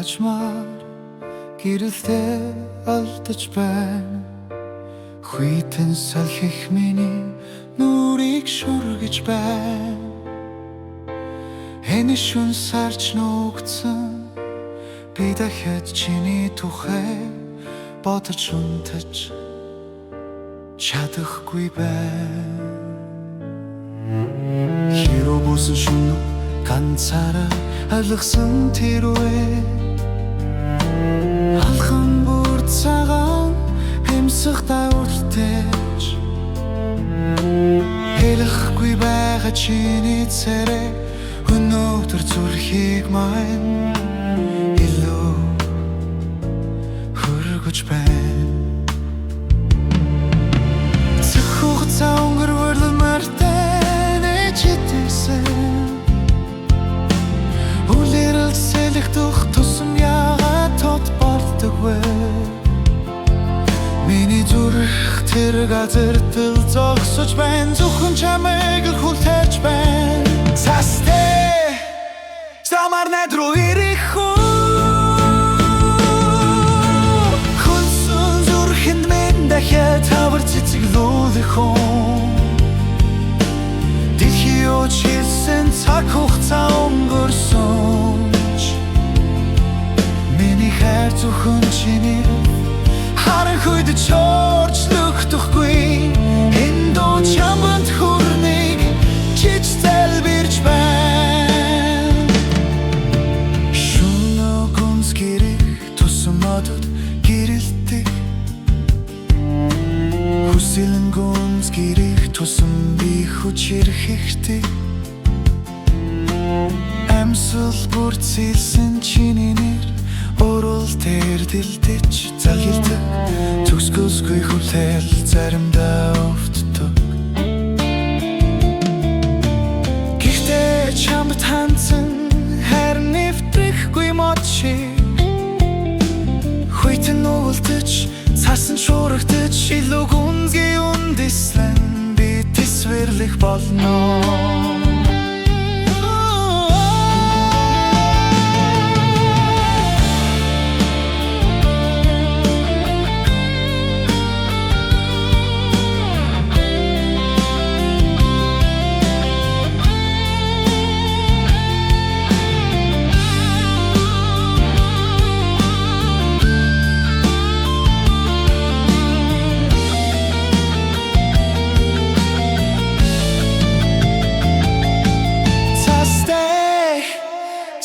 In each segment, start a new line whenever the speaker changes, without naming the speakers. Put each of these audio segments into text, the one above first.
хажмаар гэрэлдээ алдаж байна. Хүйтэн салхих миний нүрийг шүргэж байна. Энэ шүн сарч нүгцэн би дахиад чиний тухай бодож унтаж чадахгүй байна. Хэрүү бүсэн шүн ганцаараа алгасан тэр үе алхан бүр цагаан хэмсэх дауртэж хэлэхгүй байгаа чиний царай өнөөдөр зүрхийг маань илүү хөргөж байна. Цэхүүгцаа өнгөрвөл мартай нэчитэсэн үлэрэл сэлэхдөх тусам яагаад тот болдог вэ? Миний зүрх тэр газартал зогсож байна. Зөвхөн чамайг л хүлээж байна. Цастэй замаар надруу ирэх үү? Хөнсөн зүрхэнд минь дахиад тавар цэцэглүүлэх үү? Дэлхий уучлсан цаг хугацаа өнгөрсөн ч миний хайр зөвхөн чиний харанхуйд чорчлогдохгүй. Энэ дуу чамд хүрнийг чиж залбирч байна. Шүн гүнз гэрэх тусам одод гэрэлтэх хүсэлэн гүнз гэрэх тусам би хүчирхэгтэй. Амьсгал бүрцэлсэн чиний нэр урал дээр дэлдэж залгилдаг. Төгсгөлгүй хүлээл заримдаа өвддөг. Гэхдээ чамд хандсан харин нэвтрэхгүй мод шиг хүйтэн өвөлдөж цасан шуургадаж илүү гүнзгий үндэслэн би тэсвэрлэх болно.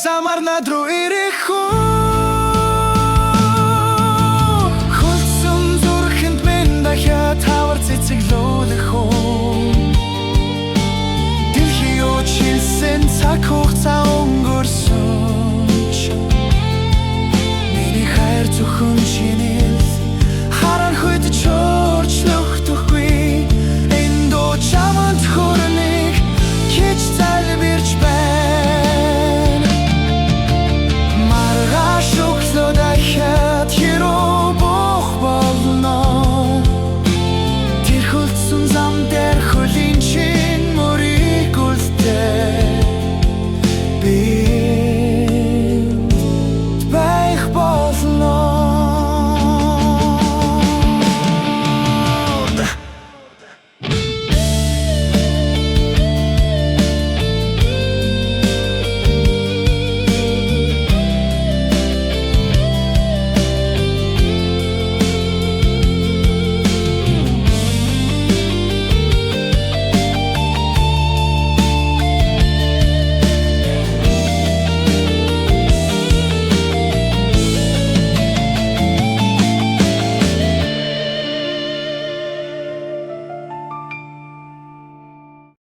Замаар надруу ирэх үү? Хөлсөн зүрхэнд минь дахиад тавар цэцэглүүлэх үү? Дэлхий уучлсан цаг хугацаа